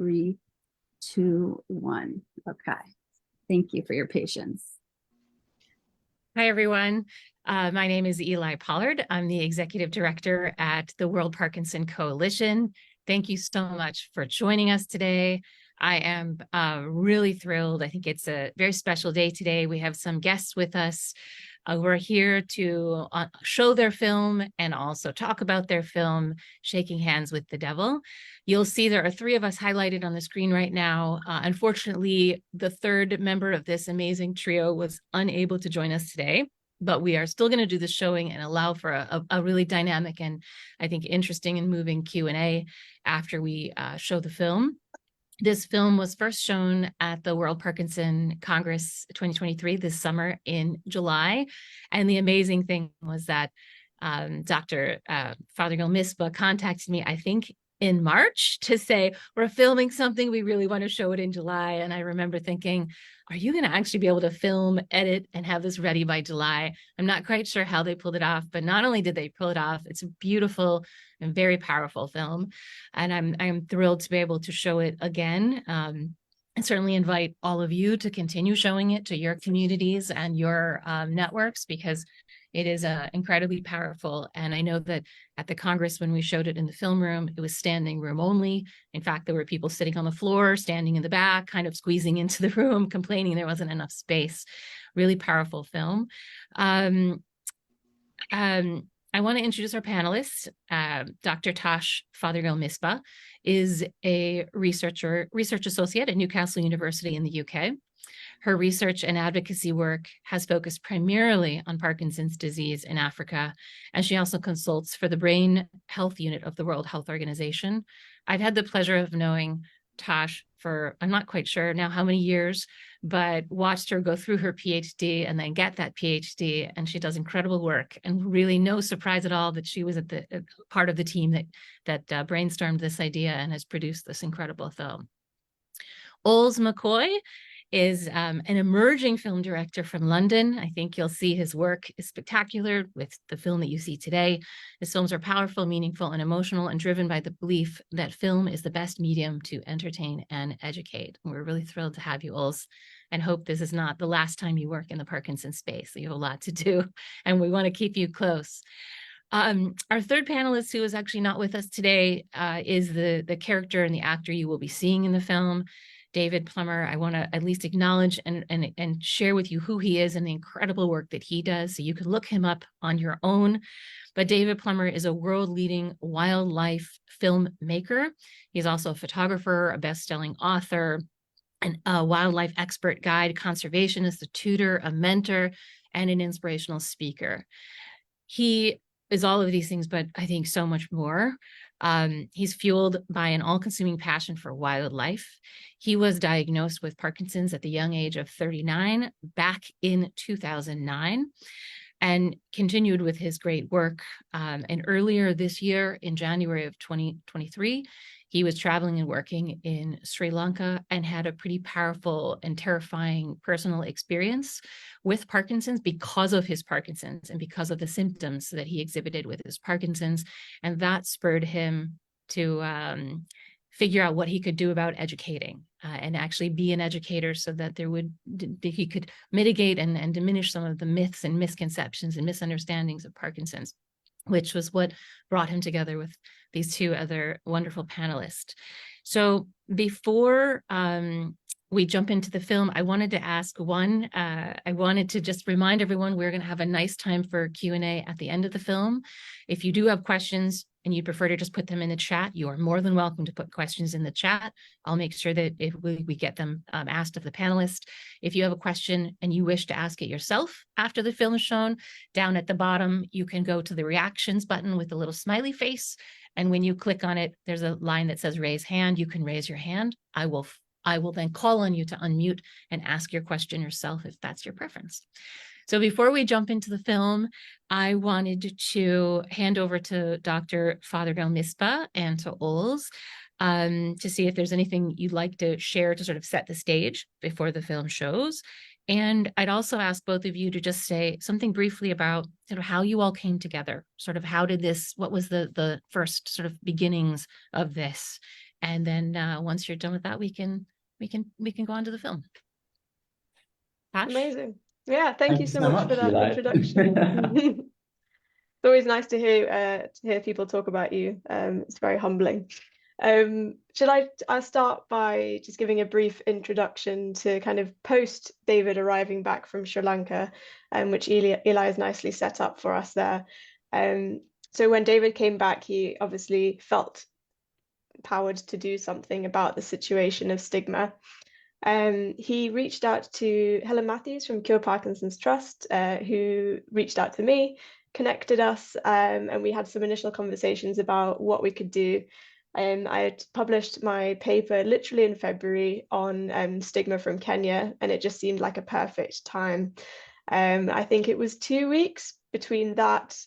3, 2, 1. Okay. Thank you for your patience. Hi, everyone. My name is Eli Pollard. I'm the Executive Director at the World Parkinson Coalition. Thank you so much for joining us today. I am really thrilled. I think it's a very special day today. We have some guests with us who are here to show their film and also talk about their film, Shaking Hands with the Devil. You'll see there are 3 of us highlighted on the screen right now. Unfortunately, the 3rd member of this amazing trio was unable to join us today, but we are still going to do the showing and allow for a really dynamic and I think interesting and moving Q&A after we show the film. This film was first shown at the World Parkinson Congress 2023 this summer in July. And the amazing thing was that Dr. Fothergill Misbah contacted me, I think, in March to say, we're filming something, we really want to show it in July. And I remember thinking, are you going to actually be able to film, edit, and have this ready by July? I'm not quite sure how they pulled it off, but not only did they pull it off, it's a beautiful and very powerful film. And I'm thrilled to be able to show it again. And certainly invite all of you to continue showing it to your communities and your networks, because it is incredibly powerful. And I know that at the Congress, when we showed it in the film room, it was standing room only. In fact, there were people sitting on the floor, standing in the back, kind of squeezing into the room, complaining there wasn't enough space. Really powerful film. I want to introduce our panelists. Dr. Tosh Fothergill Misbah is a research associate at Newcastle University in the UK. Her research and advocacy work has focused primarily on Parkinson's disease in Africa, and she also consults for the Brain Health Unit of the World Health Organization. I've had the pleasure of knowing Tosh for, I'm not quite sure now how many years, but watched her go through her PhD and then get that PhD, and she does incredible work. And really no surprise at all that she was at the part of the team that brainstormed this idea and has produced this incredible film. Ols McCoy is an emerging film director from London. I think you'll see his work is spectacular with the film that you see today. His films are powerful, meaningful, and emotional, and driven by the belief that film is the best medium to entertain and educate. And we're really thrilled to have you, Ols, and hope this is not the last time you work in the Parkinson space. You have a lot to do, and we want to keep you close. Our 3rd panelist, who is actually not with us today, is the character and the actor you will be seeing in the film, David Plummer. I want to at least acknowledge and share with you who he is and the incredible work that he does, so you can look him up on your own. But David Plummer is a world-leading wildlife filmmaker. He's also a photographer, a best-selling author, a wildlife expert guide, conservationist, a tutor, a mentor, and an inspirational speaker. He is all of these things, but I think so much more. He's fueled by an all-consuming passion for wildlife. He was diagnosed with Parkinson's at the young age of 39 back in 2009 and continued with his great work. And earlier this year, in January of 2023, he was traveling and working in Sri Lanka and had a pretty powerful and terrifying personal experience with Parkinson's because of his Parkinson's and because of the symptoms that he exhibited with his Parkinson's. And that spurred him to figure out what he could do about educating and actually be an educator, so that he could mitigate and diminish some of the myths and misconceptions and misunderstandings of Parkinson's, which was what brought him together with these 2 other wonderful panelists. So before we jump into the film, I wanted to ask I wanted to just remind everyone we're going to have a nice time for Q&A at the end of the film. If you do have questions and you prefer to just put them in the chat, you are more than welcome to put questions in the chat. I'll make sure that if we get them asked of the panelists. If you have a question and you wish to ask it yourself after the film is shown, down at the bottom, you can go to the reactions button with the little smiley face. And when you click on it, there's a line that says raise hand. You can raise your hand. I will then call on you to unmute and ask your question yourself if that's your preference. So before we jump into the film, I wanted to hand over to Dr. Fothergill Misbah and to Ols to see if there's anything you'd like to share to sort of set the stage before the film shows. And I'd also ask both of you to just say something briefly about sort of how you all came together, sort of how did this, what was the first sort of beginnings of this? And then once you're done with that, we can go on to the film. Tosh? Amazing. Yeah, thank you so much for that Eli. introduction. It's always nice to hear people talk about you. It's very humbling. I'll start by just giving a brief introduction to kind of post David arriving back from Sri Lanka, which Eli has nicely set up for us there. So when David came back, he obviously felt empowered to do something about the situation of stigma. He reached out to Helen Matthews from Cure Parkinson's Trust, who reached out to me, connected us, and we had some initial conversations about what we could do. I had published my paper literally in February on stigma from Kenya, and it just seemed like a perfect time. I think it was 2 weeks between that,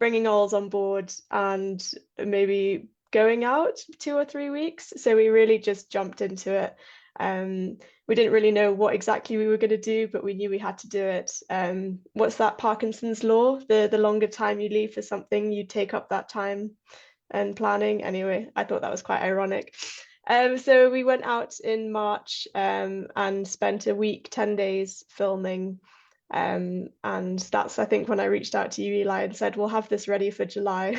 bringing Ols on board, and maybe going out 2 or 3 weeks. So we really just jumped into it. We didn't really know what exactly we were going to do, but we knew we had to do it. What's that Parkinson's law? The longer time you leave for something, you take up that time and planning. Anyway, I thought that was quite ironic. So we went out in March and spent a week, 10 days filming. And that's, I think, when I reached out to you, Eli, and said, we'll have this ready for July.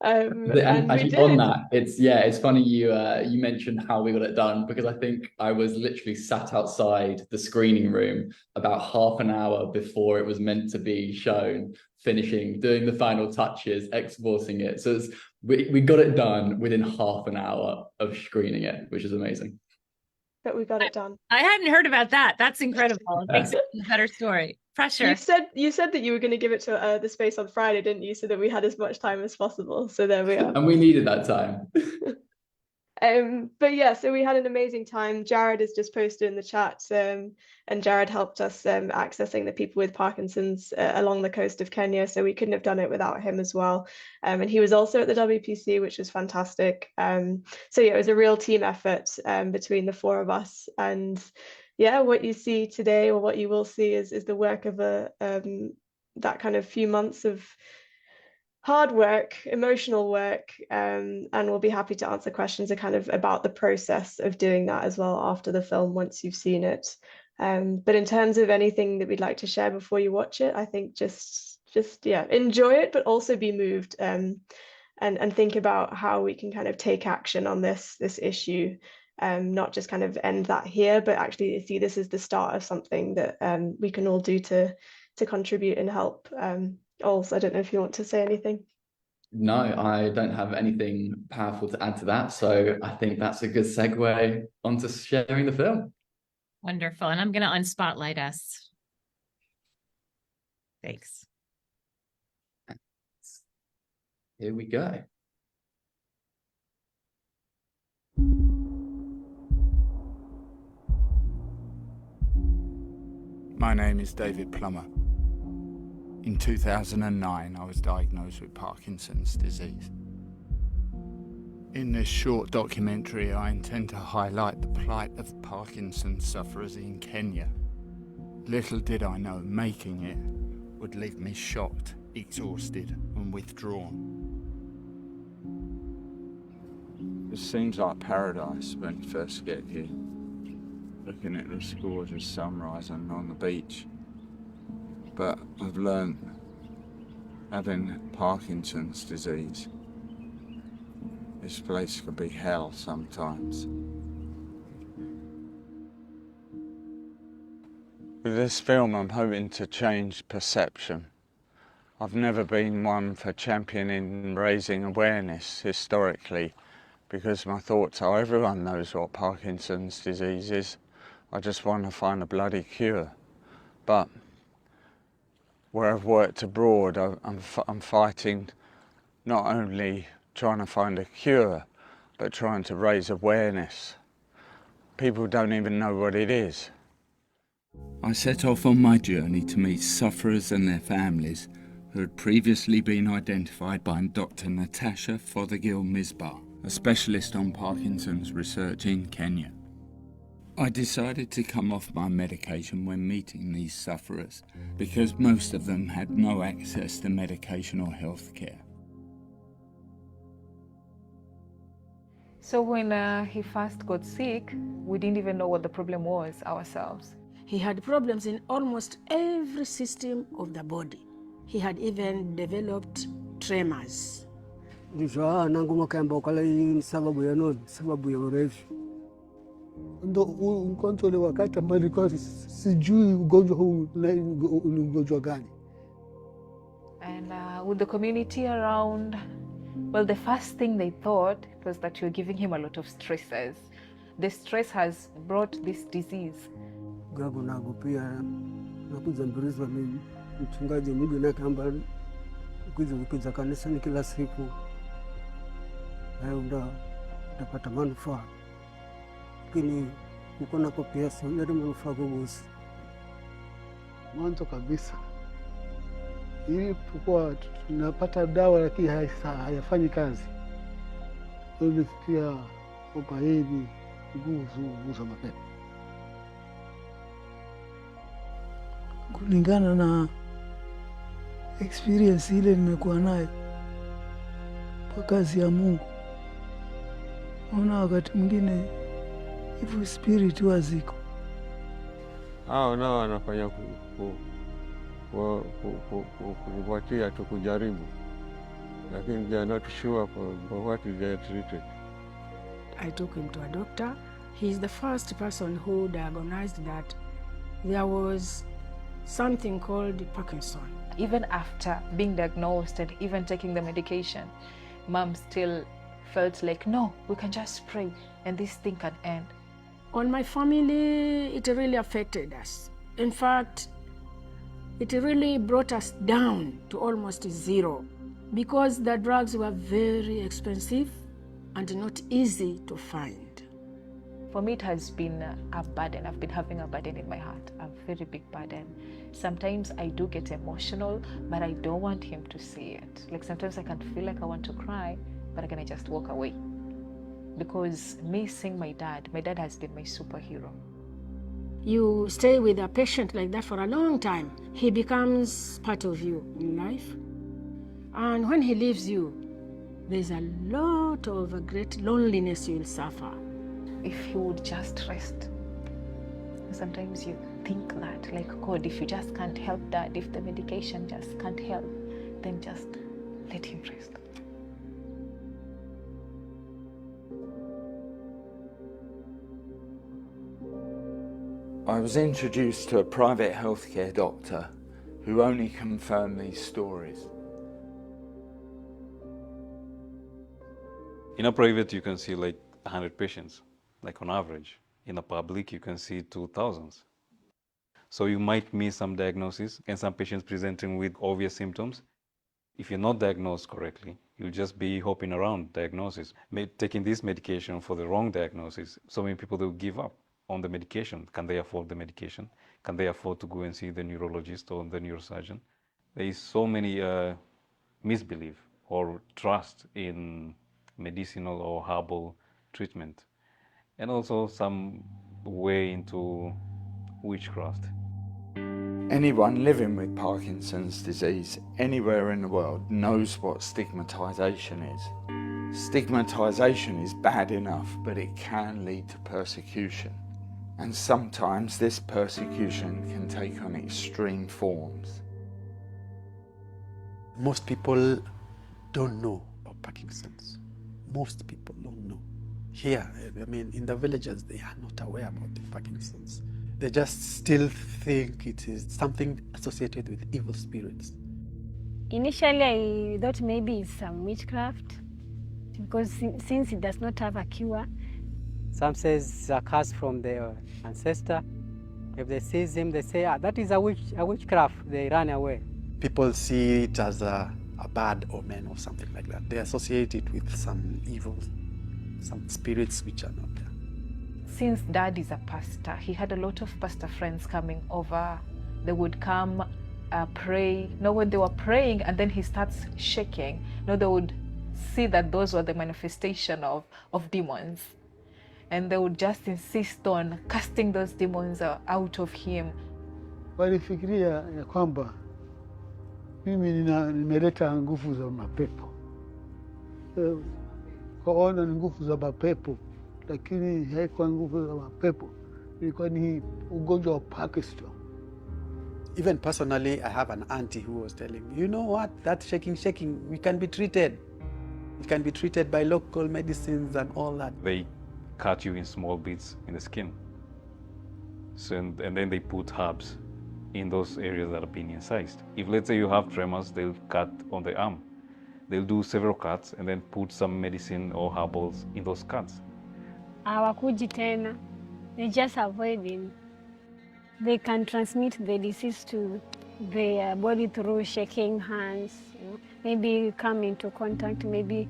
And actually, we did. on that, it's funny you mentioned how we got it done, because I think I was literally sat outside the screening room about half an hour before it was meant to be shown, finishing, doing the final touches, exporting it. So we got it done within half an hour of screening it, which is amazing. But we got it done. I hadn't heard about that. That's incredible. It makes it a better story. Pressure. You said that you were going to give it to the space on Friday, didn't you? So that we had as much time as possible. So there we are. And we needed that time. But yeah, so we had an amazing time. Jared has just posted in the chat, and Jared helped us accessing the people with Parkinson's along the coast of Kenya. So we couldn't have done it without him as well. And he was also at the WPC, which was fantastic. So yeah, it was a real team effort between the four of us. And yeah, what you see today, or what you will see, is the work of that kind of few months of hard work, emotional work, and we'll be happy to answer questions about the process of doing that as well after the film, once you've seen it. But in terms of anything that we'd like to share before you watch it, I think just enjoy it, but also be moved, and think about how we can kind of take action on this issue, not just kind of end that here, but actually see this as the start of something that we can all do to contribute and help. Also, I don't know if you want to say anything. No, I don't have anything powerful to add to that. So I think that's a good segue onto sharing the film. Wonderful. And I'm going to unspotlight us. Thanks. Here we go. My name is David Plummer. In 2009, I was diagnosed with Parkinson's disease. In this short documentary, I intend to highlight the plight of Parkinson's sufferers in Kenya. Little did I know making it would leave me shocked, exhausted, and withdrawn. It seems like paradise when you first get here, looking at this gorgeous sunrise and on the beach. But I've learned, having Parkinson's disease, this place could be hell sometimes. With this film, I'm hoping to change perception. I've never been one for championing raising awareness historically, because my thoughts are everyone knows what Parkinson's disease is. I just want to find a bloody cure. But where I've worked abroad, I'm fighting not only trying to find a cure, but trying to raise awareness. People don't even know what it is. I set off on my journey to meet sufferers and their families who had previously been identified by Dr. Natasha Fothergill-Misbah, a specialist on Parkinson's research in Kenya. I decided to come off my medication when meeting these sufferers because most of them had no access to medication or health care. So when he first got sick, we didn't even know what the problem was ourselves. He had problems in almost every system of the body. He had even developed tremors. Ndizvo nangu makamba ukala hii sababu ya nini? Sababu ya urefu. Ndo mgonjwa wakati ambao nilikuwa sijui ugonjwa huu ni ugonjwa gani. And with the community around, well, the first thing they thought was that you're giving him a lot of stresses. The stress has brought this disease. Gabu nagu pia nakuzambirizwa mimi mchungaji mimi na kamba kuja kanisani kila siku. Hayo ndo utapata manufaa. Lakini uko na pia sio manufaa kugusa. Mwanzo kabisa ilipokuwa tunapata dawa lakini hayafanyi kazi. Nilifikia kwamba hii ni nguvu za mapepo. Kulingana na experience ile nimekuwa nayo kwa kazi ya Mungu, naona wakati mwingine hivyo spirit waziko Hao nao wanafanya kuwatia tu kujaribu, lakini they are not sure for what they are treated. I took him to a doctor. He is the first person who diagnosed that there was something called Parkinson. Even after being diagnosed and even taking the medication, Mom still felt like, no, we can just pray and this thing can end. On my family, it really affected us. In fact, it really brought us down to almost zero because the drugs were very expensive and not easy to find. For me, it has been a burden. I've been having a burden in my heart, a very big burden. Sometimes I do get emotional, but I don't want him to see it. Like sometimes I can feel like I want to cry, but again, I just walk away. Because missing my dad has been my superhero. You stay with a patient like that for a long time. He becomes part of you in life. And when he leaves you, there's a lot of great loneliness you'll suffer. If he would just rest. Sometimes you think that, like, God, if you just can't help Dad, if the medication just can't help, then just let him rest. I was introduced to a private healthcare doctor who only confirmed these stories. In a private, you can see like 100 patients, like on average. In a public, you can see 2,000. So you might miss some diagnoses and some patients presenting with obvious symptoms. If you're not diagnosed correctly, you'll just be hopping around diagnosis, taking this medication for the wrong diagnosis. So many people will give up on the medication. Can they afford the medication? Can they afford to go and see the neurologist or the neurosurgeon? There is so many misbelief or trust in medicinal or herbal treatment, and also some way into witchcraft. Anyone living with Parkinson's disease anywhere in the world knows what stigmatization is. Stigmatization is bad enough, but it can lead to persecution. And sometimes this persecution can take on extreme forms. Most people don't know about Parkinson's. Most people don't know. Here, I mean, in the villages, they are not aware about the Parkinson's. They just still think it is something associated with evil spirits. Initially, I thought maybe it's some witchcraft, because since it does not have a cure. Some says it's a curse from their ancestor. If they see him, they say, that is a witchcraft. They run away. People see it as a bad omen or something like that. They associate it with some evil, some spirits which are not there. Since Dad is a pastor, he had a lot of pastor friends coming over. They would come, pray. When they were praying and then he starts shaking, they would see that those were the manifestation of demons. And they would just insist on casting those demons out of him. Walifikiria ya kwamba mimi nimeleta nguvu za mapepo. kaona ni nguvu za mapepo, lakini haikuwa nguvu za mapepo, ilikuwa ni ugonjwa wa Parkinson. Even personally, I have an auntie who was telling me, you know what, that shaking, we can be treated. It can be treated by local medicines and all that. They cut you in small bits in the skin. So, and then they put herbs in those areas that are being incised. If let's say you have tremors, they'll cut on the arm. They'll do several cuts and then put some medicine or herbals in those cuts. Hawakuji tena. They just avoiding. They can transmit the disease to their body through shaking hands, maybe come into contact, maybe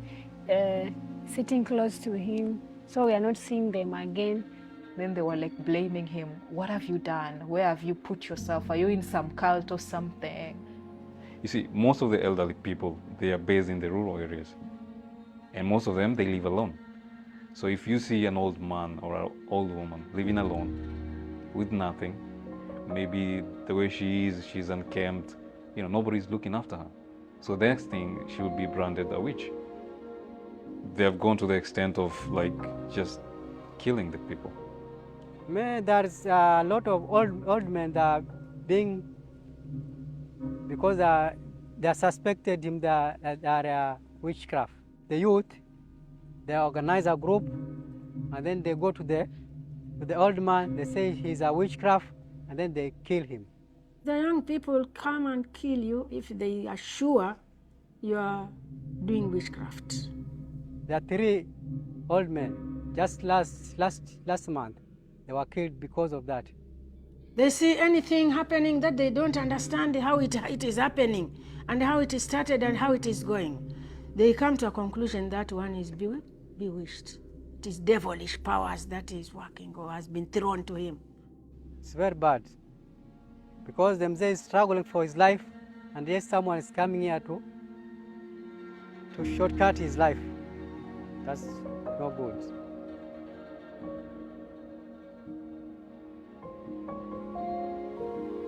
sitting close to him. So we are not seeing them again. Then they were like blaming him. What have you done? Where have you put yourself? Are you in some cult or something? You see, most of the elderly people, they are based in the rural areas. And most of them, they live alone. So if you see an old man or an old woman living alone with nothing, maybe the way she is, she's unkempt, nobody's looking after her. So the next thing, she would be branded a witch. They have gone to the extent of just killing the people. There's a lot of old men that are being, because they suspected him that are witchcraft. The youth, they organize a group, and then they go to the old man, they say he's a witchcraft, and then they kill him. The young people come and kill you if they are sure you are doing witchcraft. There are 3 old men, just last month, they were killed because of that. They see anything happening that they don't understand how it is happening and how it is started and how it is going. They come to a conclusion that one is bewitched. It is devilish powers that is working or has been thrown to him. It's very bad, because them say he's struggling for his life, and yes, someone is coming here to shortcut his life. That's no good.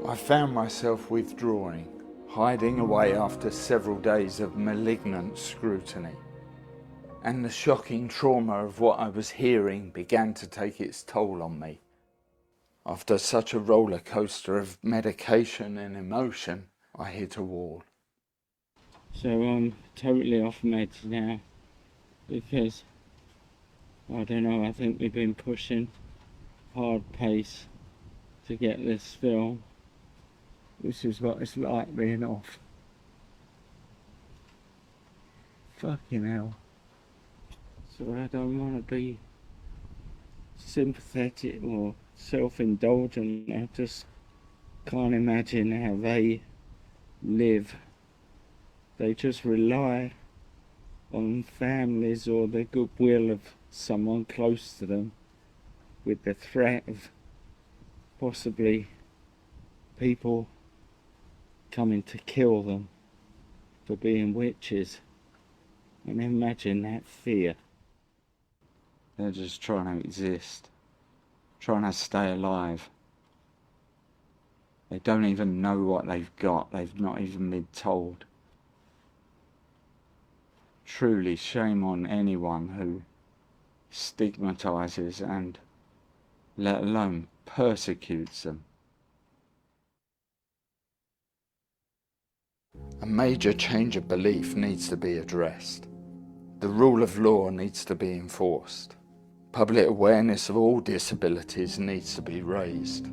I found myself withdrawing, hiding away after several days of malignant scrutiny. And the shocking trauma of what I was hearing began to take its toll on me. After such a roller coaster of medication and emotion, I hit a wall. So I'm totally off meds now because, I don't know, I think we've been pushing hard pace to get this film. This is what it's like being off. Fucking hell. So I don't want to be sympathetic or self-indulgent. I just can't imagine how they live. They just rely on families or the goodwill of someone close to them, with the threat of possibly people coming to kill them for being witches. And imagine that fear. They're just trying to exist, trying to stay alive. They don't even know what they've got. They've not even been told. Truly, shame on anyone who stigmatizes and, let alone, persecutes them. A major change of belief needs to be addressed. The rule of law needs to be enforced. Public awareness of all disabilities needs to be raised.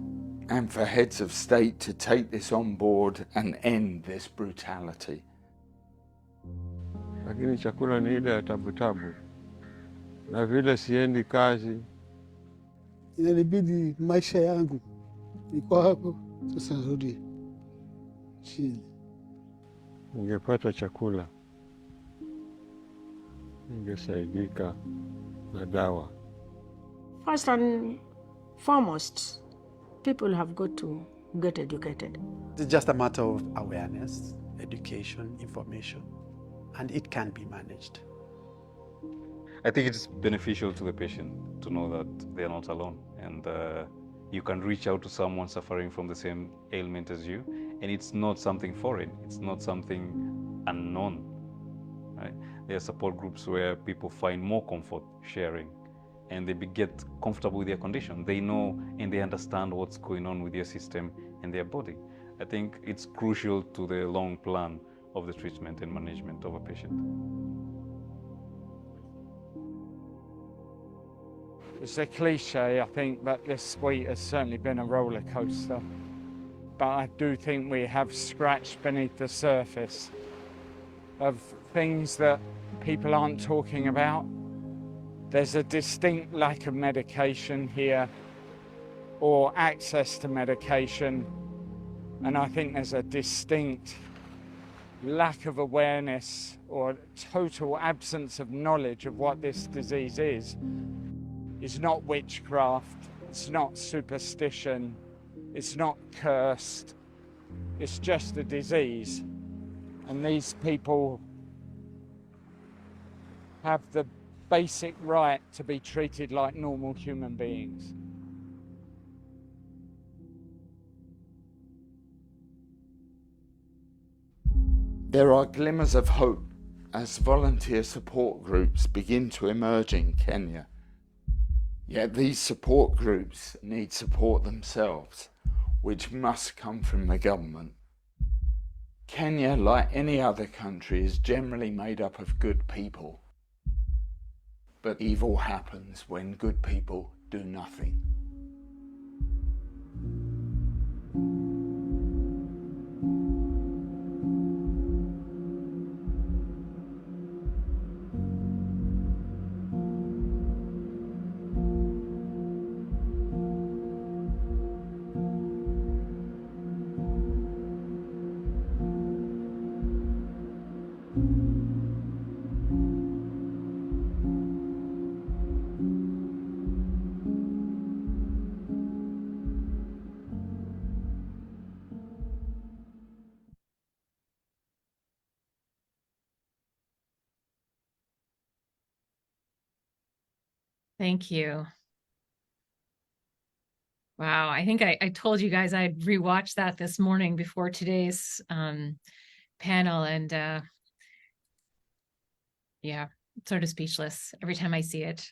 And for heads of state to take this on board and end this brutality. Lakini chakula ni ile ya tabu, na vile siendi kazi, inanibidi maisha yangu niko hapo sasa, narudi chini. Ningepata chakula, ningesaidika na dawa. First and foremost, people have got to get educated. It's just a matter of awareness, education, information, and it can be managed. I think it's beneficial to the patient to know that they're not alone, and you can reach out to someone suffering from the same ailment as you, and it's not something foreign, it's not something unknown, right? There are support groups where people find more comfort sharing and they get comfortable with their condition. They know and they understand what's going on with their system and their body. I think it's crucial to the long plan of the treatment and management of a patient. It's a cliche, I think, but this week has certainly been a roller coaster. But I do think we have scratched beneath the surface of things that people aren't talking about. There's a distinct lack of medication here or access to medication. And I think there's a distinct lack of awareness or total absence of knowledge of what this disease is. It's not witchcraft, it's not superstition, it's not cursed, it's just a disease. And these people have the basic right to be treated like normal human beings. There are glimmers of hope as volunteer support groups begin to emerge in Kenya. Yet these support groups need support themselves, which must come from the government. Kenya, like any other country, is generally made up of good people. But evil happens when good people do nothing. Thank you. Wow, I think I told you guys I'd rewatched that this morning before today's panel, and yeah, sort of speechless every time I see it.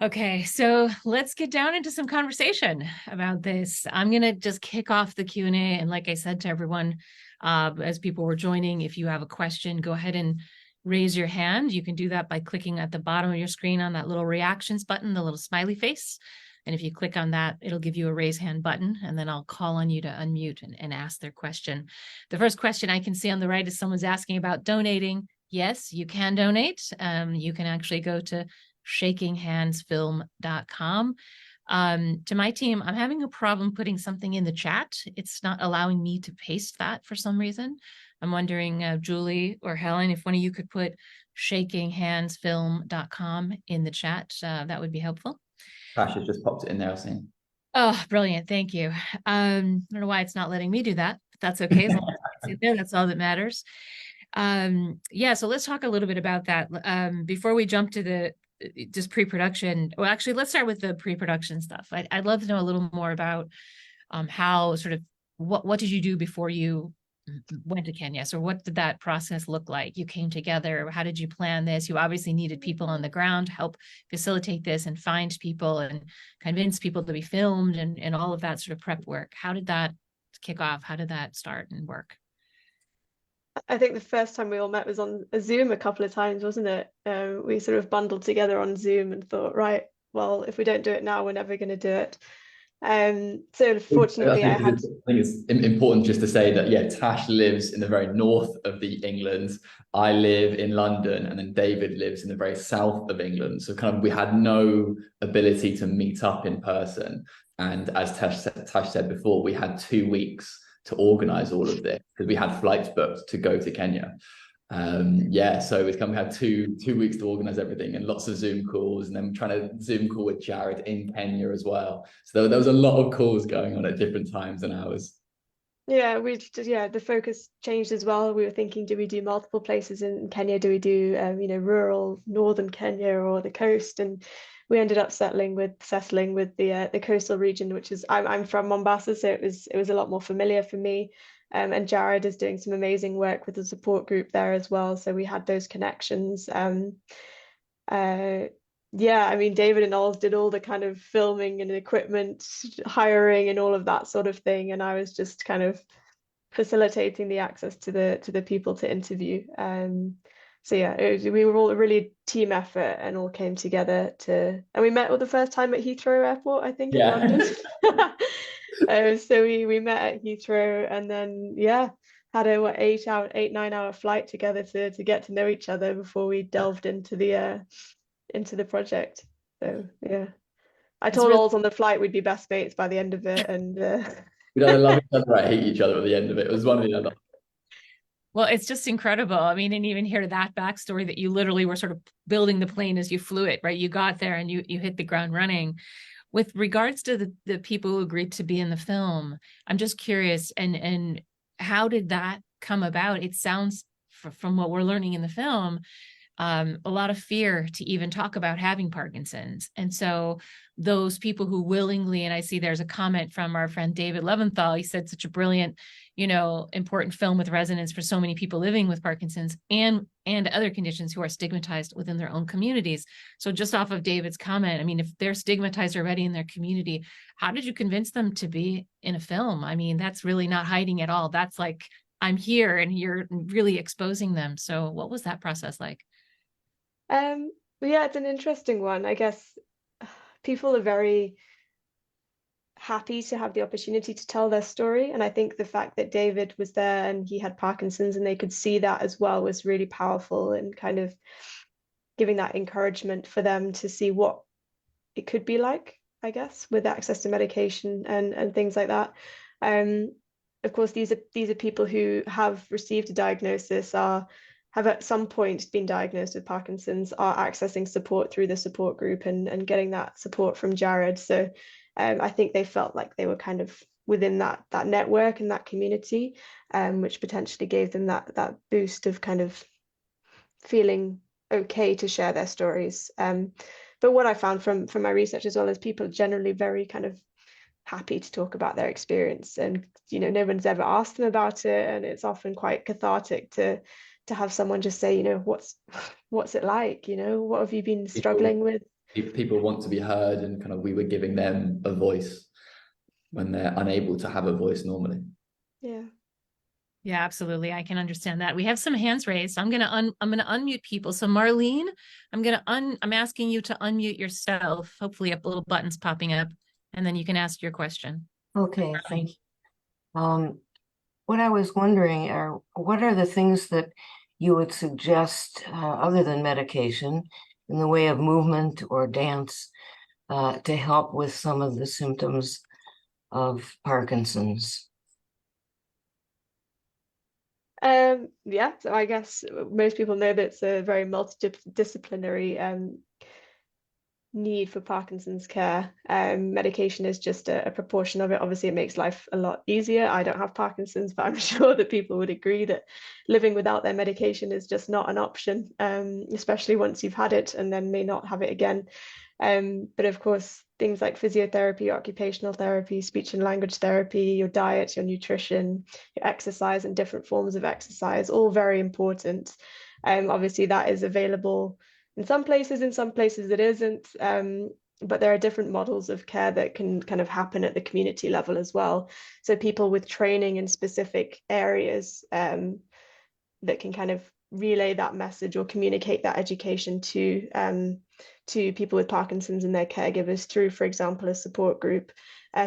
Okay, so let's get down into some conversation about this. I'm gonna just kick off the Q&A, and like I said to everyone, as people were joining, if you have a question, go ahead and raise your hand. You can do that by clicking at the bottom of your screen on that little reactions button, the little smiley face. And if you click on that, it'll give you a raise hand button, and then I'll call on you to unmute and ask their question. The first question I can see on the right is someone's asking about donating. Yes, you can donate. You can actually go to shakinghandsfilm.com. To my team, I'm having a problem putting something in the chat. It's not allowing me to paste that for some reason. I'm wondering, Julie or Helen, if one of you could put shakinghandsfilm.com in the chat, that would be helpful. Tash has just popped it in there, I've seen. Oh, brilliant. Thank you. I don't know why it's not letting me do that, but that's okay. As long as it's in there, that's all that matters. Yeah, so let's talk a little bit about that. Before we jump to the just pre-production, well, actually, let's start with the pre-production stuff. I'd love to know a little more about how sort of, what did you do before you went to Kenya? So what did that process look like? You came together. How did you plan this? You obviously needed people on the ground to help facilitate this and find people and convince people to be filmed and all of that sort of prep work. How did that kick off? How did that start and work? I think the first time we all met was on a Zoom a couple of times, wasn't it? We sort of bundled together on Zoom and thought, right, well, if we don't do it now, we're never going to do it. So fortunately, I think it's important just to say that, yeah, Tash lives in the very north of the England. I live in London, and then David lives in the very south of England. So kind of we had no ability to meet up in person. And as Tash said before, we had 2 weeks to organize all of this because we had flights booked to go to Kenya. Yeah, so we had two weeks to organize everything and lots of Zoom calls, and then trying to Zoom call with Jared in Kenya as well. So there was a lot of calls going on at different times and hours. Yeah, the focus changed as well. We were thinking, do we do multiple places in Kenya? Do we do rural northern Kenya or the coast? And we ended up settling with the coastal region, which is I'm from Mombasa, so it was a lot more familiar for me. And Jared is doing some amazing work with the support group there as well. So we had those connections. Yeah, I mean, David and Oz did all the kind of filming and equipment hiring and all of that sort of thing, and I was just kind of facilitating the access to the people to interview. So yeah, we were all a really team effort and all came together and we met for the first time at Heathrow Airport, I think, in London. So we met at Heathrow, and then had a 8-9 hour flight together to get to know each other before we delved into the project. So yeah, I told Oz on the flight we'd be best mates by the end of it, and we don't love each other, I hate each other at the end of it. It was one or the other. Well, it's just incredible. I mean, and even hear that backstory that you literally were sort of building the plane as you flew it, right? You got there and you hit the ground running. With regards to the people who agreed to be in the film, I'm just curious, and how did that come about? It sounds, from what we're learning in the film, a lot of fear to even talk about having Parkinson's. And so those people who willingly, and I see there's a comment from our friend David Leventhal, he said such a brilliant, important film with resonance for so many people living with Parkinson's and other conditions who are stigmatized within their own communities. So just off of David's comment, I mean, if they're stigmatized already in their community, how did you convince them to be in a film? I mean, that's really not hiding at all. That's like, I'm here, and you're really exposing them. So what was that process like? Yeah, it's an interesting one. I guess people are very happy to have the opportunity to tell their story, and I think the fact that David was there and he had Parkinson's and they could see that as well was really powerful, and kind of giving that encouragement for them to see what it could be like, I guess, with access to medication and things like that. Of course, these are people who have received a diagnosis, have at some point been diagnosed with Parkinson's, are accessing support through the support group and getting that support from Jared. So I think they felt like they were kind of within that network and that community, which potentially gave them that boost of kind of feeling okay to share their stories. But what I found from my research as well is people are generally very kind of happy to talk about their experience, and no one's ever asked them about it, and it's often quite cathartic to have someone just say, what's it like, what have you been struggling with? People want to be heard, and kind of we were giving them a voice when they're unable to have a voice normally. Yeah, absolutely. I can understand that. We have some hands raised. So I'm gonna unmute people. So Marlene, I'm asking you to unmute yourself. Hopefully a little button's popping up, and then you can ask your question. Okay, thank you. What I was wondering are, what are the things that you would suggest, other than medication, in the way of movement or dance, to help with some of the symptoms of Parkinson's? Yeah, so I guess most people know that it's a very multidisciplinary need for Parkinson's care. Medication is just a proportion of it. Obviously, it makes life a lot easier. I don't have Parkinson's, but I'm sure that people would agree that living without their medication is just not an option, especially once you've had it and then may not have it again. But of course, things like physiotherapy, occupational therapy, speech and language therapy, your diet, your nutrition, your exercise, and different forms of exercise, all very important. Obviously, that is available in some places it isn't, but there are different models of care that can kind of happen at the community level as well. So people with training in specific areas that can kind of relay that message or communicate that education to people with Parkinson's and their caregivers through, for example, a support group.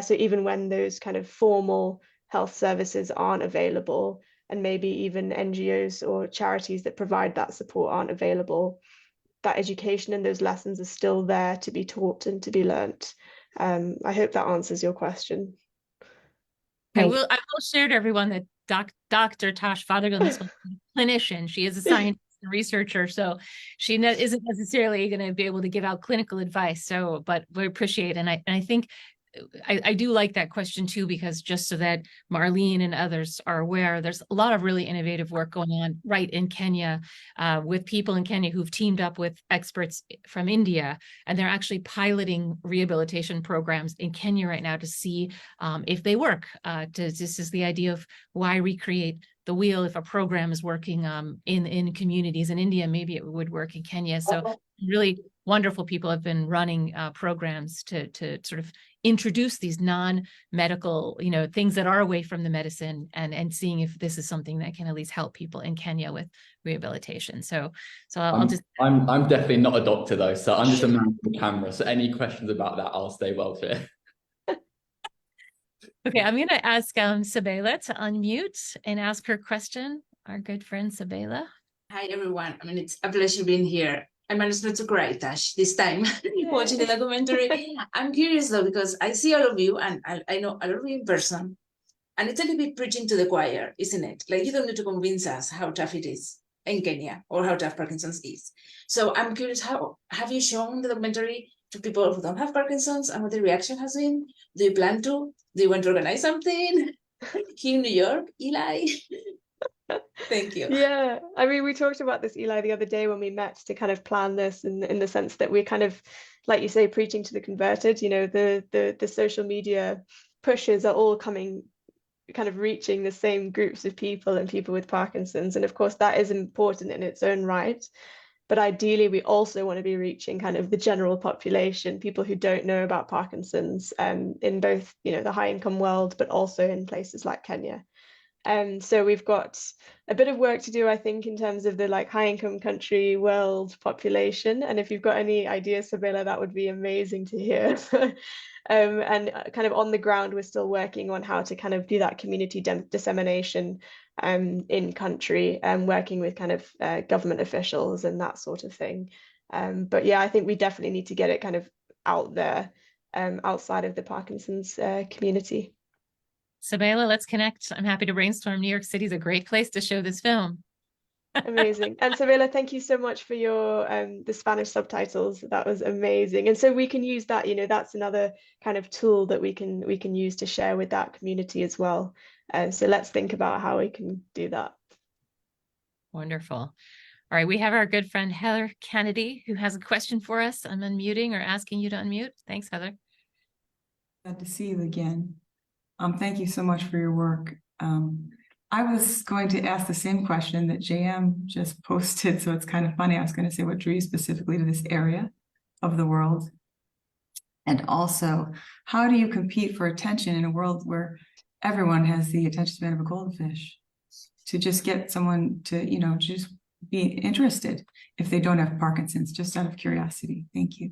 So even when those kind of formal health services aren't available, and maybe even NGOs or charities that provide that support aren't available, that education and those lessons are still there to be taught and to be learnt. I hope that answers your question. I will share to everyone that Dr. Tosh Fothergill is a clinician. She is a scientist and researcher, so she isn't necessarily going to be able to give out clinical advice. So, but we appreciate it. And I think I do like that question too, because just so that Marlene and others are aware, there's a lot of really innovative work going on right in Kenya with people in Kenya who've teamed up with experts from India, and they're actually piloting rehabilitation programs in Kenya right now to see if they work. This is the idea of why recreate the wheel if a program is working in communities in India, maybe it would work in Kenya. So really wonderful people have been running programs to sort of introduce these non-medical, things that are away from the medicine, and seeing if this is something that can at least help people in Kenya with rehabilitation. So I'll just. I'm definitely not a doctor though, so I'm just a man with the camera. So any questions about that, I'll stay well clear. Okay, I'm going to ask Sabela to unmute and ask her question. Our good friend Sabela. Hi everyone. I mean, it's a pleasure being here. I managed not to cry, Tash, this time watching the documentary. I'm curious though, because I see all of you and I know a lot of you in person. And it's a little bit preaching to the choir, isn't it? Like, you don't need to convince us how tough it is in Kenya or how tough Parkinson's is. So I'm curious, how have you shown the documentary to people who don't have Parkinson's and what the reaction has been? Do you plan to? Do you want to organize something here in New York, Eli? Thank you. Yeah, I mean, we talked about this, Eli, the other day when we met to kind of plan this, in the sense that we're kind of, like you say, preaching to the converted. The social media pushes are all kind of reaching the same groups of people and people with Parkinson's, and of course that is important in its own right. But ideally, we also want to be reaching kind of the general population, people who don't know about Parkinson's, in both, the high income world, but also in places like Kenya. So we've got a bit of work to do, I think, in terms of the high income country world population. And if you've got any ideas, Sabela, that would be amazing to hear. And kind of on the ground, we're still working on how to kind of do that community dissemination in country, and working with kind of government officials and that sort of thing. But yeah, I think we definitely need to get it kind of out there, outside of the Parkinson's community. Sabela, let's connect. I'm happy to brainstorm. New York City is a great place to show this film. Amazing. And Sabela, thank you so much for your the Spanish subtitles. That was amazing. And so we can use that, that's another kind of tool that we can use to share with that community as well. So let's think about how we can do that. Wonderful. All right, we have our good friend Heather Kennedy, who has a question for us. I'm unmuting or asking you to unmute. Thanks, Heather. Glad to see you again. Thank you so much for your work. I was going to ask the same question that JM just posted, so it's kind of funny. I was going to say, what drew you specifically to this area of the world? And also, how do you compete for attention in a world where everyone has the attention span of a goldfish? To just get someone to, just be interested if they don't have Parkinson's, just out of curiosity. Thank you.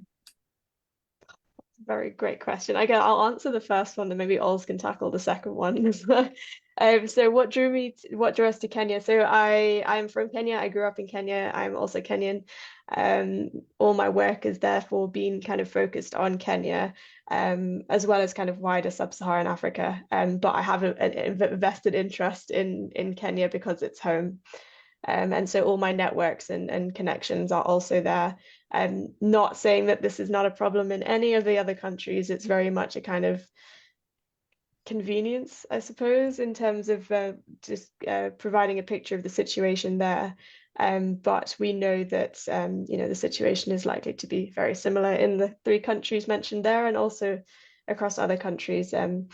Very great question. I'll answer the first one, and maybe Ols can tackle the second one. So what drew us to Kenya? So I'm from Kenya. I grew up in Kenya. I'm also Kenyan. All my work has therefore been kind of focused on Kenya, as well as kind of wider sub-Saharan Africa. But I have a vested interest in Kenya because it's home. And so all my networks and connections are also there. Not saying that this is not a problem in any of the other countries. It's very much a kind of convenience, I suppose, in terms of just providing a picture of the situation there. But we know that the situation is likely to be very similar in the 3 countries mentioned there, and also across other countries. I'm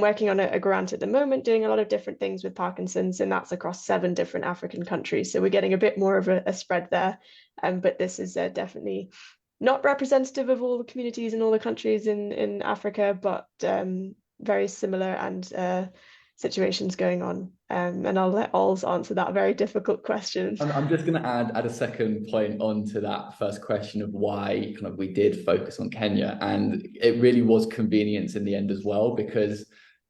working on a grant at the moment, doing a lot of different things with Parkinson's, and that's across 7 different African countries. So we're getting a bit more of a spread there. But this is definitely not representative of all the communities in all the countries in Africa, but very similar and situations going on. And I'll let Ols answer that very difficult question. I'm just going to add a second point onto that first question of why kind of we did focus on Kenya. And it really was convenience in the end as well, because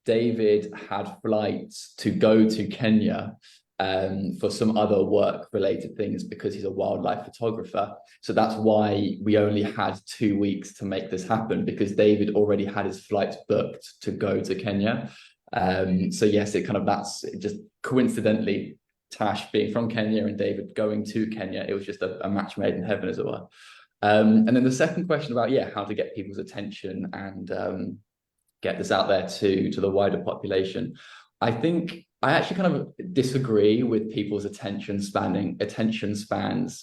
David had flights to go to Kenya for some other work related things, because he's a wildlife photographer. So that's why we only had 2 weeks to make this happen, because David already had his flights booked to go to Kenya. So yes, that's just coincidentally, Tash being from Kenya and David going to Kenya, it was just a match made in heaven, as it were. And then the second question about how to get people's attention and get this out there to the wider population. I think I actually kind of disagree with people's attention spans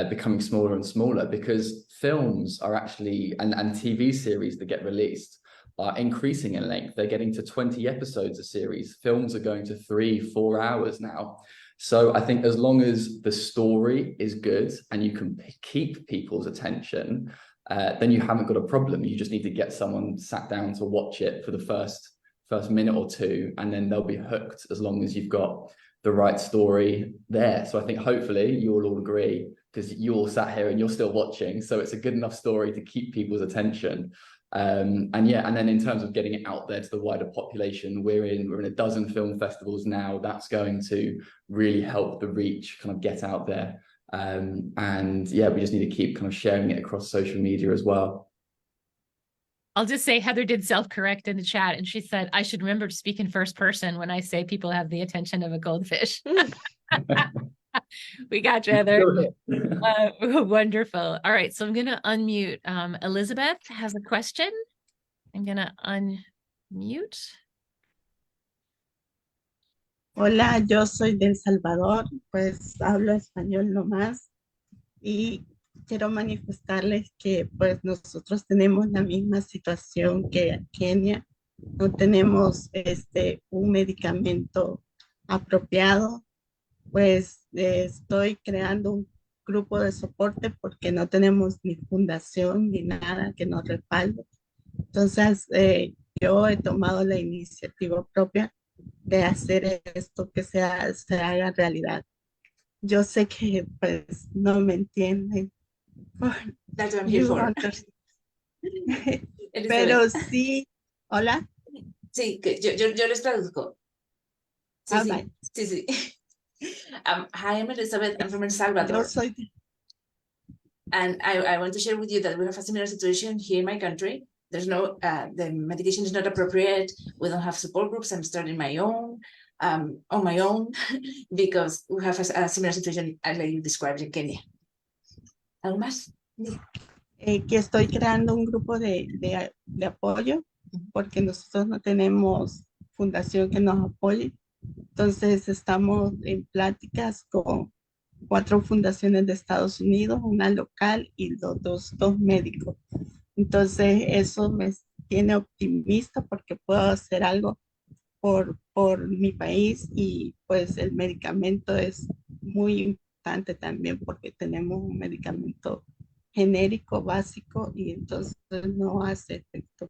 becoming smaller and smaller, because films are actually, and TV series that get released are increasing in length. They're getting to 20 episodes a series. Films are going to 3-4 hours now. So I think as long as the story is good and you can keep people's attention, then you haven't got a problem. You just need to get someone sat down to watch it for the first minute or two, and then they'll be hooked as long as you've got the right story there. So I think hopefully you'll all agree, because you all sat here and you're still watching, so it's a good enough story to keep people's attention. And then in terms of getting it out there to the wider population, we're in a dozen film festivals now. That's going to really help the reach kind of get out there. We just need to keep kind of sharing it across social media as well. I'll just say Heather did self-correct in the chat, and she said, I should remember to speak in first person when I say people have the attention of a goldfish. We got you, Heather. Wonderful. All right, so I'm going to unmute. Elizabeth has a question. I'm going to unmute. Hola, yo soy de El Salvador, pues hablo español nomás y quiero manifestarles que pues nosotros tenemos la misma situación que Kenia. No tenemos un medicamento apropiado. Pues estoy creando un grupo de soporte porque no tenemos ni fundación ni nada que nos respalde. Entonces, yo he tomado la iniciativa propia de hacer esto que se haga realidad. Yo sé que pues no me entienden. That's what I'm here for. Pero sí, hola. Sí, que yo les traduzco. Sí, sí, Bye. sí, sí. Hi, I'm Elizabeth. I'm from El Salvador. And I want to share with you that we have a similar situation here in my country. There's no, the medication is not appropriate. We don't have support groups. I'm starting my own, on my own, because we have a similar situation as like you described in Kenya. ¿Algo más? Que estoy creando un grupo de apoyo porque nosotros no tenemos fundación que nos apoye. Entonces estamos en pláticas con 4 fundaciones de Estados Unidos, una local y dos médicos. Entonces eso me tiene optimista porque puedo hacer algo por mi país, y pues el medicamento es muy importante también porque tenemos un medicamento genérico básico y entonces no hace efecto.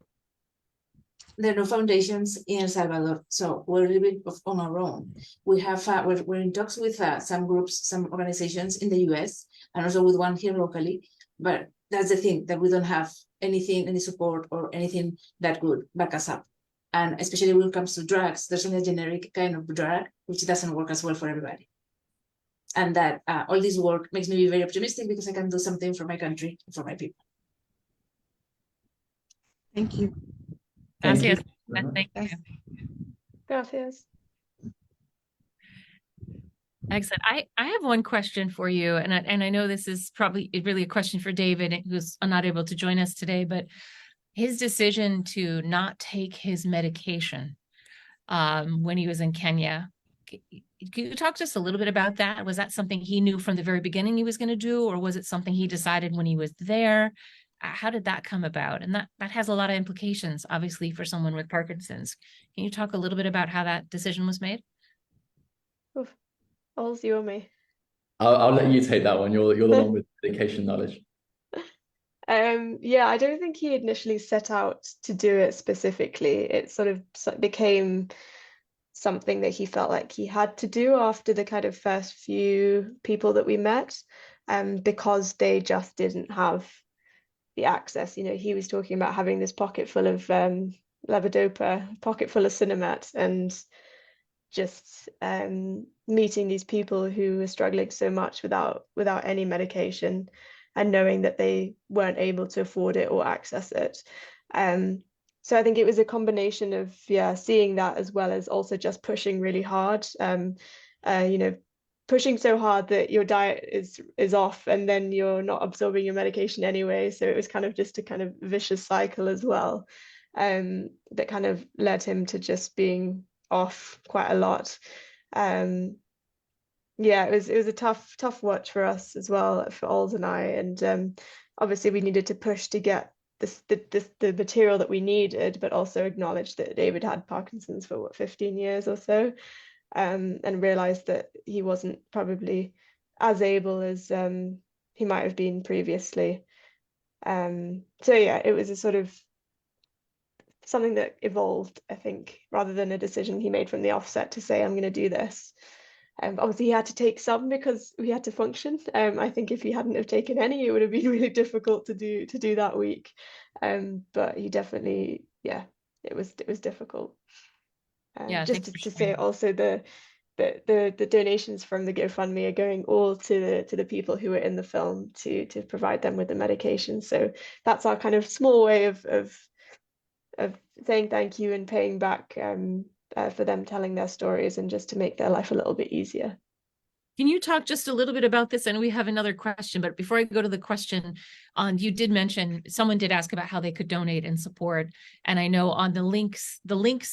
There are no foundations in El Salvador, so we're a little bit on our own. We have we're in talks with some groups, some organizations in the US, and also with one here locally. But that's the thing, that we don't have anything, any support or anything that could back us up. And especially when it comes to drugs, there's only a generic kind of drug which doesn't work as well for everybody. And that all this work makes me be very optimistic because I can do something for my country, for my people. Thank you. Gracias. Thank you. Gracias. Excellent. I have one question for you, and I know this is probably really a question for David, who's not able to join us today, but his decision to not take his medication when he was in Kenya. Can you talk to us a little bit about that? Was that something he knew from the very beginning he was going to do, or was it something he decided when he was there? How did that come about? And that has a lot of implications, obviously, for someone with Parkinson's. Can you talk a little bit about how that decision was made? Oof. All's you or me. I'll let you take that one. You're the one with medication knowledge. Yeah, I don't think he initially set out to do it specifically. It sort of became something that he felt like he had to do after the kind of first few people that we met, because they just didn't have the access. You know, he was talking about having this pocket full of levodopa, pocket full of Cinemat, and just meeting these people who were struggling so much without any medication, and knowing that they weren't able to afford it or access it. So I think it was a combination of seeing that, as well as also just pushing really hard, you know, pushing so hard that your diet is off and then you're not absorbing your medication anyway. So it was kind of just a kind of vicious cycle as well. that kind of led him to just being off quite a lot. Yeah, it was a tough watch for us as well, for Ols and I, and obviously we needed to push to get the material that we needed, but also acknowledge that David had Parkinson's for what, 15 years or so, and realized that he wasn't probably as able as he might have been previously. So yeah, it was a sort of something that evolved, I think, rather than a decision he made from the offset to say, I'm going to do this. Obviously, he had to take some because we had to function. I think if he hadn't have taken any, it would have been really difficult to do that week. But he definitely, yeah, it was difficult. Yeah, just thanks for to say sharing. also the donations from the GoFundMe are going all to the people who were in the film to provide them with the medication. So that's our kind of small way of saying thank you and paying back for them telling their stories and just to make their life a little bit easier. Can you talk just a little bit about this? And we have another question, but before I go to the question, you did mention, someone did ask about how they could donate and support. And I know on the links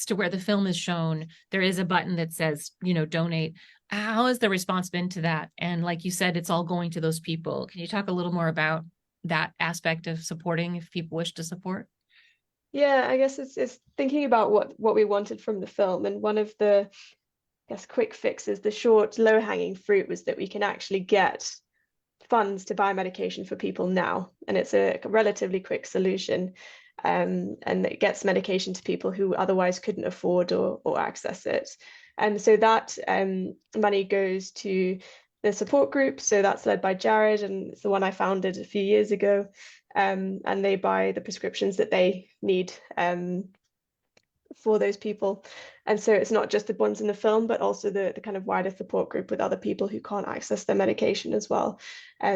to where the film is shown, there is a button that says, donate. How has the response been to that? And like you said, it's all going to those people. Can you talk a little more about that aspect of supporting if people wish to support? Yeah, I guess it's thinking about what we wanted from the film, and one of the, I guess, quick fixes, the short, low-hanging fruit, was that we can actually get funds to buy medication for people now, and it's a relatively quick solution, and it gets medication to people who otherwise couldn't afford or access it. And so that money goes to the support group. So that's led by Jared, and it's the one I founded a few years ago. And they buy the prescriptions that they need for those people. And so it's not just the ones in the film, but also the kind of wider support group with other people who can't access their medication as well.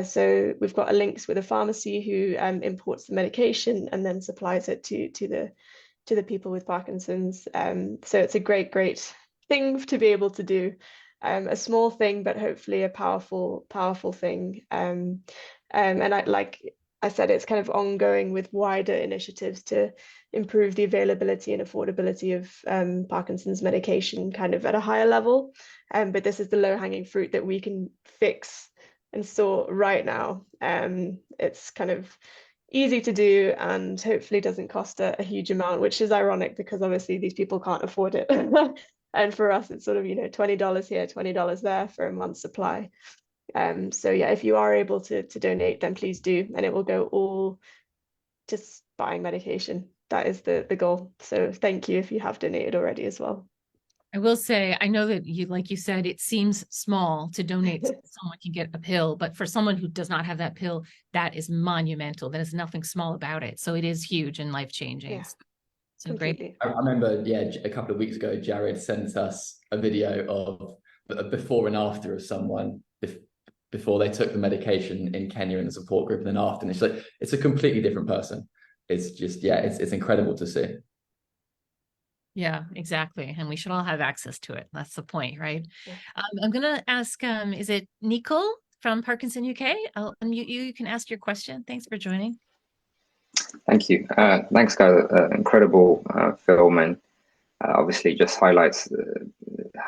So we've got links with a pharmacy who imports the medication and then supplies it to the people with Parkinson's. So it's a great thing to be able to do. A small thing, but hopefully a powerful thing. And I said, it's kind of ongoing with wider initiatives to improve the availability and affordability of Parkinson's medication kind of at a higher level. But this is the low-hanging fruit that we can fix and sort right now. It's kind of easy to do and hopefully doesn't cost a huge amount, which is ironic because obviously these people can't afford it. And for us, it's sort of, $20 here, $20 there for a month's supply. So yeah, if you are able to donate, then please do, and it will go all just buying medication. That is the goal. So thank you if you have donated already as well. I will say, I know that like you said, it seems small to donate so someone can get a pill, but for someone who does not have that pill, that is monumental. There is nothing small about it. So it is huge and life-changing. Yeah, so great. I remember, a couple of weeks ago, Jared sent us a video of a before and after of someone before they took the medication in Kenya in the support group, and then after, and it's a completely different person. It's just, it's incredible to see. Yeah, exactly. And we should all have access to it. That's the point, right? Yeah. I'm going to ask, is it Nicole from Parkinson UK? I'll unmute you. You can ask your question. Thanks for joining. Thank you. Thanks, guys. Incredible film, and obviously just highlights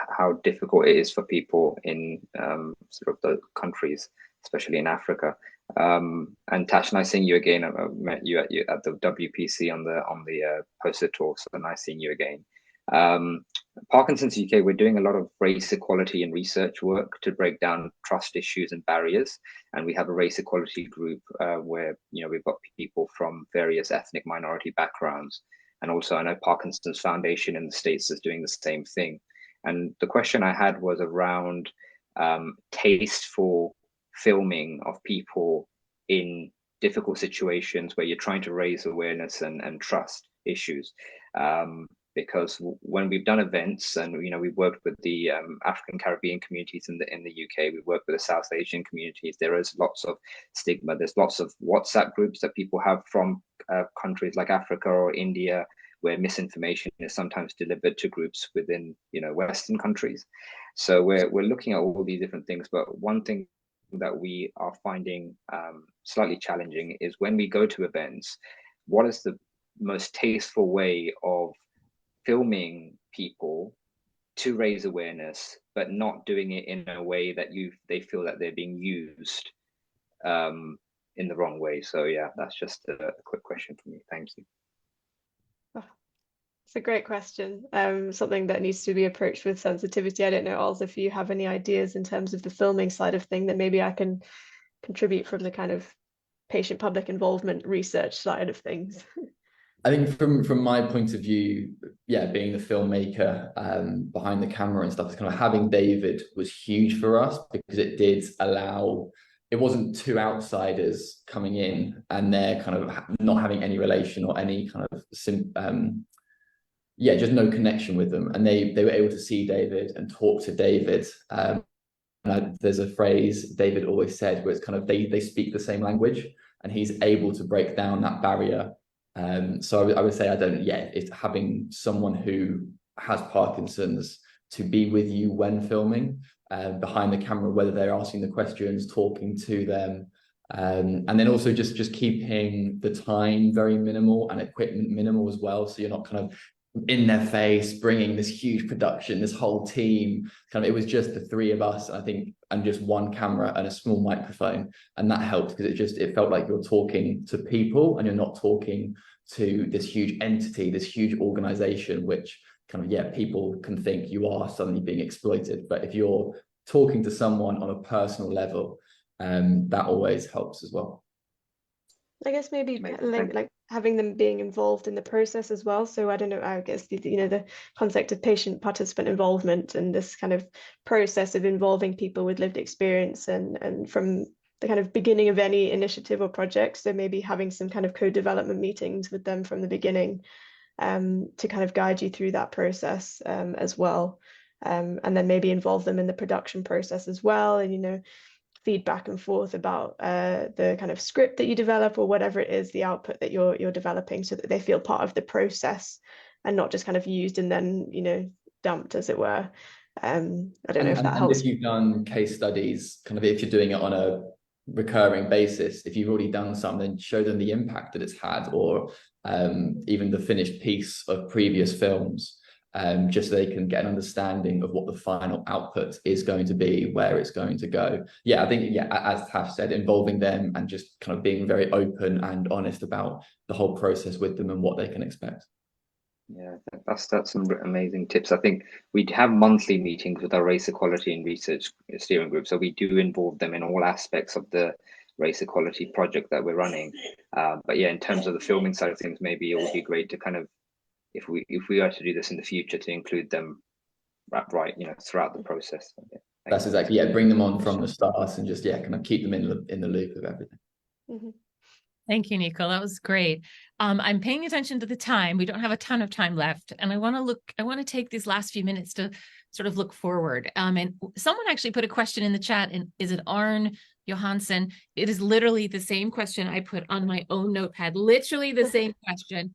how difficult it is for people in sort of the countries, especially in Africa. And Tash, nice seeing you again. I met you at the WPC on the poster tour, so nice seeing you again. Parkinson's UK, we're doing a lot of race equality and research work to break down trust issues and barriers. And we have a race equality group where we've got people from various ethnic minority backgrounds. And also I know Parkinson's Foundation in the States is doing the same thing. And the question I had was around tasteful filming of people in difficult situations where you're trying to raise awareness and trust issues. Because when we've done events and we've worked with the African Caribbean communities in the UK, we've worked with the South Asian communities, there is lots of stigma. There's lots of WhatsApp groups that people have from countries like Africa or India, where misinformation is sometimes delivered to groups within Western countries. So we're looking at all these different things, but one thing that we are finding slightly challenging is when we go to events, what is the most tasteful way of filming people to raise awareness, but not doing it in a way that they feel that they're being used in the wrong way. So yeah, that's just a quick question for me. Thank you. It's a great question. Something that needs to be approached with sensitivity. I don't know, Oz, if you have any ideas in terms of the filming side of thing that maybe I can contribute from the kind of patient public involvement research side of things. I think from my point of view, yeah, being the filmmaker behind the camera and stuff, it's kind of having David was huge for us because it did allow, it wasn't two outsiders coming in and they're kind of not having any relation or any kind of just no connection with them, and they were able to see David and talk to David. There's a phrase David always said where it's kind of they speak the same language, and he's able to break down that barrier. So I would say it's having someone who has Parkinson's to be with you when filming behind the camera, whether they're asking the questions, talking to them, and then also just keeping the time very minimal and equipment minimal as well, so you're not kind of in their face, bringing this huge production, this whole team. Kind of, it was just the three of us, I think, and just one camera and a small microphone, and that helped because it felt like you're talking to people and you're not talking to this huge entity, this huge organization, which kind of people can think you are suddenly being exploited. But if you're talking to someone on a personal level, that always helps as well. I guess maybe like having them being involved in the process as well. So I don't know, I guess, the concept of patient participant involvement and this kind of process of involving people with lived experience and from the kind of beginning of any initiative or project. So maybe having some kind of co-development meetings with them from the beginning to kind of guide you through that process as well. And then maybe involve them in the production process as well. And, feed back and forth about the kind of script that you develop or whatever it is, the output that you're developing, so that they feel part of the process and not just kind of used and then, dumped, as it were. I don't know if that helps. If you've done case studies, kind of if you're doing it on a recurring basis, if you've already done some, then show them the impact that it's had, or even the finished piece of previous films. Just so they can get an understanding of what the final output is going to be, where it's going to go. I think, as Tash said, involving them and just kind of being very open and honest about the whole process with them and what they can expect. Yeah, that's some amazing tips. I think we have monthly meetings with our race equality and research steering group, so we do involve them in all aspects of the race equality project that we're running. But in terms of the filming side of things, maybe it would be great to kind of, if we are to do this in the future, to include them right throughout the process. That's exactly, bring them on from the start and just kind of keep them in the loop of everything. Mm-hmm. Thank you, Nico. That was great. I'm paying attention to the time. We don't have a ton of time left, and I want to take these last few minutes to sort of look forward. And someone actually put a question in the chat, and is it Arne Johansson? It is literally the same question I put on my own notepad, literally the same question.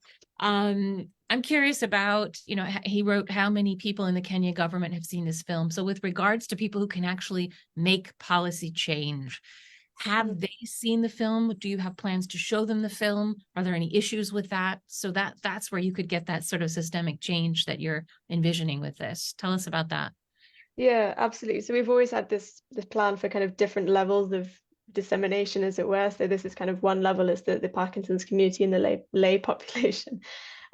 I'm curious about, he wrote how many people in the Kenya government have seen this film. So with regards to people who can actually make policy change, have they seen the film? Do you have plans to show them the film? Are there any issues with that? So that's where you could get that sort of systemic change that you're envisioning with this. Tell us about that. Yeah, absolutely. So we've always had this plan for kind of different levels of dissemination, as it were. So this is kind of one level is the Parkinson's community and the lay population.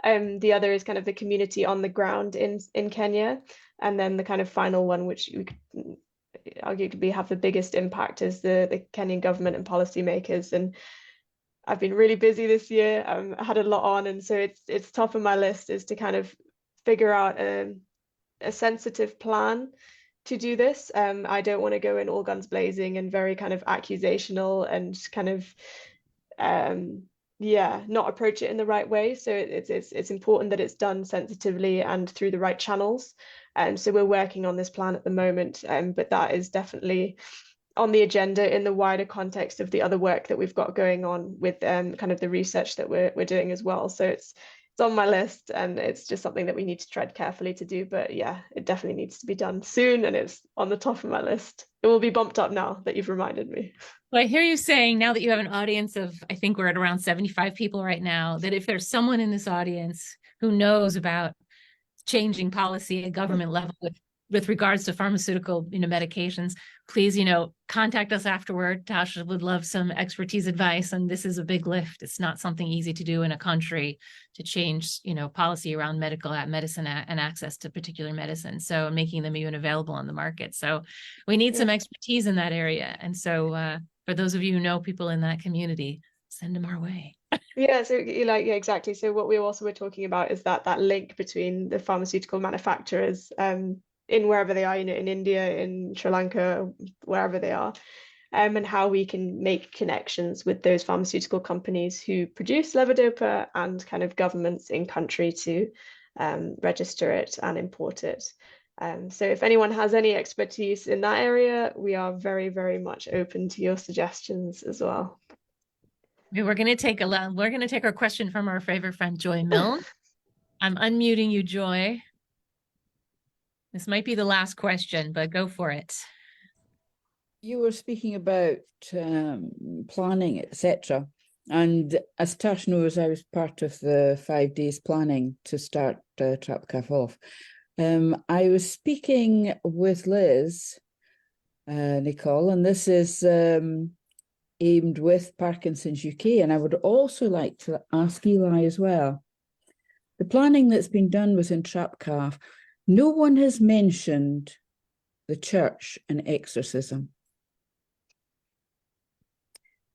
The other is kind of the community on the ground in Kenya. And then the kind of final one, which we could arguably have the biggest impact, is the Kenyan government and policymakers. And I've been really busy this year. I had a lot on. And so it's top of my list is to kind of figure out a sensitive plan to do this. I don't want to go in all guns blazing and very kind of accusational and kind of not approach it in the right way. So it's important that it's done sensitively and through the right channels. So we're working on this plan at the moment, but that is definitely on the agenda in the wider context of the other work that we've got going on with kind of the research that we're doing as well. So it's on my list, and it's just something that we need to tread carefully to do. But yeah, it definitely needs to be done soon, and it's on the top of my list. It will be bumped up now that you've reminded me. Well, I hear you saying now that you have an audience of, I think we're at around 75 people right now, that if there's someone in this audience who knows about changing policy at government level with regards to pharmaceutical, medications, please, contact us afterward. Tasha would love some expertise advice. And this is a big lift. It's not something easy to do in a country to change, policy around medicine and access to particular medicine. So making them even available on the market. So we need some expertise in that area. And so for those of you who know people in that community, send them our way. Yeah, so exactly. So what we also were talking about is that link between the pharmaceutical manufacturers in wherever they are, in India, in Sri Lanka, wherever they are, and how we can make connections with those pharmaceutical companies who produce levodopa and kind of governments in country to register it and import it. So if anyone has any expertise in that area, we are very, very much open to your suggestions as well. We're going to take our question from our favorite friend, Joy Milne. I'm unmuting you, Joy. This might be the last question, but go for it. You were speaking about planning, etc. And as Tash knows, I was part of the 5 days planning to start Trap Calf Off. I was speaking with Liz, Nicole, and this is aimed with Parkinson's UK, and I would also like to ask Eli as well. The planning that's been done within Trap Calf, no one has mentioned the church and exorcism.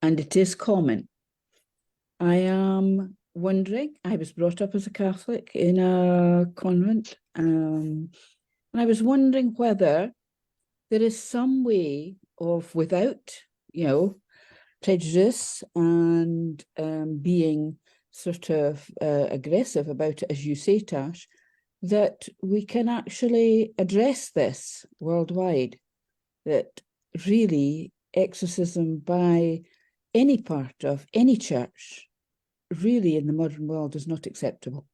And it is common. I am wondering, I was brought up as a Catholic in a convent, and I was wondering whether there is some way of, without, prejudice and being sort of aggressive about it, as you say, Tash, that we can actually address this worldwide, that really exorcism by any part of any church really in the modern world is not acceptable.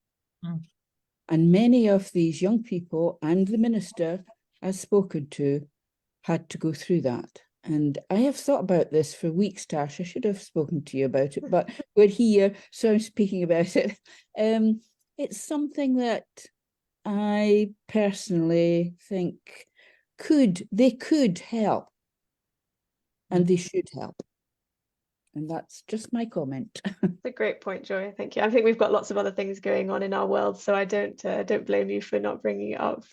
And many of these young people and the minister I've spoken to had to go through that. And I have thought about this for weeks, Tash. I should have spoken to you about it, but we're here, so I'm speaking about it. It's something that I personally think they could help, and they should help. And that's just my comment. It's a great point, Joy. Thank you. I think we've got lots of other things going on in our world, so I don't blame you for not bringing it up.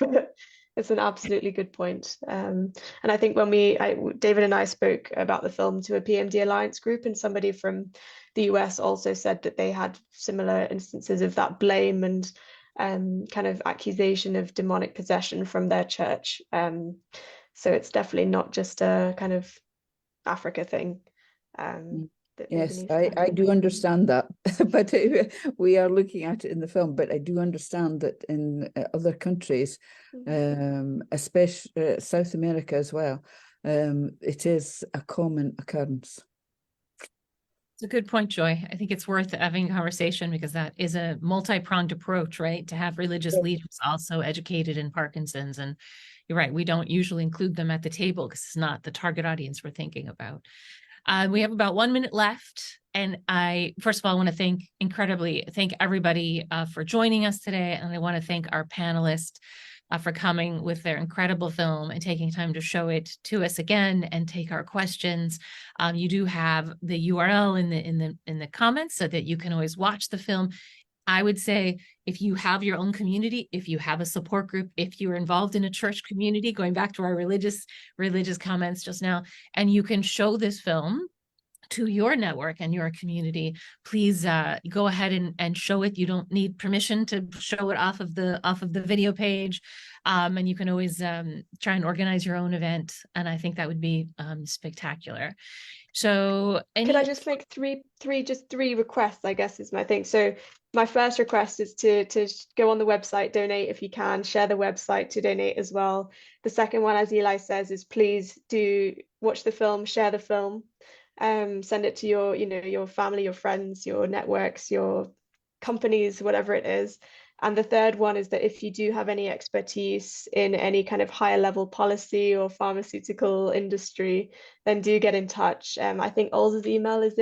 It's an absolutely good point. And I think when David and I spoke about the film to a PMD Alliance group, and somebody from the US also said that they had similar instances of that blame and kind of accusation of demonic possession from their church. So it's definitely not just a kind of Africa thing. Yes, I do understand that, but we are looking at it in the film. But I do understand that in other countries, especially South America as well, it is a common occurrence. It's a good point, Joy. I think it's worth having a conversation because that is a multi-pronged approach, right? To have religious leaders also educated in Parkinson's. And you're right, we don't usually include them at the table because it's not the target audience we're thinking about. We have about 1 minute left. And I, first of all, want to thank everybody for joining us today. And I want to thank our panelists for coming with their incredible film and taking time to show it to us again and take our questions. You do have the URL in the comments so that you can always watch the film. I would say if you have your own community, if you have a support group, if you're involved in a church community, going back to our religious comments just now, and you can show this film to your network and your community, please go ahead and show it. You don't need permission to show it off of the video page. And you can always try and organize your own event. And I think that would be spectacular. So could I just make three requests, I guess is my thing. So my first request is to go on the website, donate if you can, share the website to donate as well. The second one, as Eli says, is please do watch the film, share the film, send it to your family, your friends, your networks, your companies, whatever it is. And the third one is that if you do have any expertise in any kind of higher level policy or pharmaceutical industry, then do get in touch. I think Olza's email is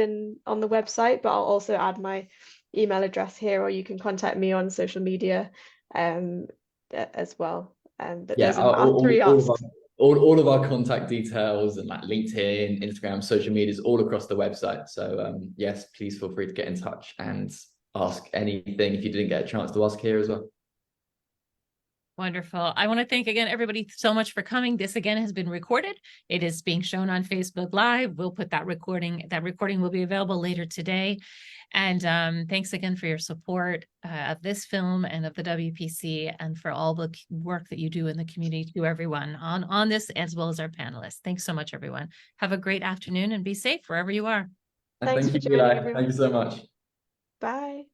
on the website, but I'll also add my email address here, or you can contact me on social media as well. But Yeah, those are three asks. all of our contact details and like LinkedIn, Instagram, social media is all across the website. So yes, please feel free to get in touch and ask anything if you didn't get a chance to ask here as well. Wonderful. I want to thank again everybody so much for coming. This again has been recorded. It is being shown on Facebook Live. We'll put that recording will be available later today. And thanks again for your support of this film and of the WPC, and for all the work that you do in the community, to everyone on this, as well as our panelists. Thanks so much, everyone. Have a great afternoon and be safe wherever you are. And thank you, Eli. Thank you so much. Bye.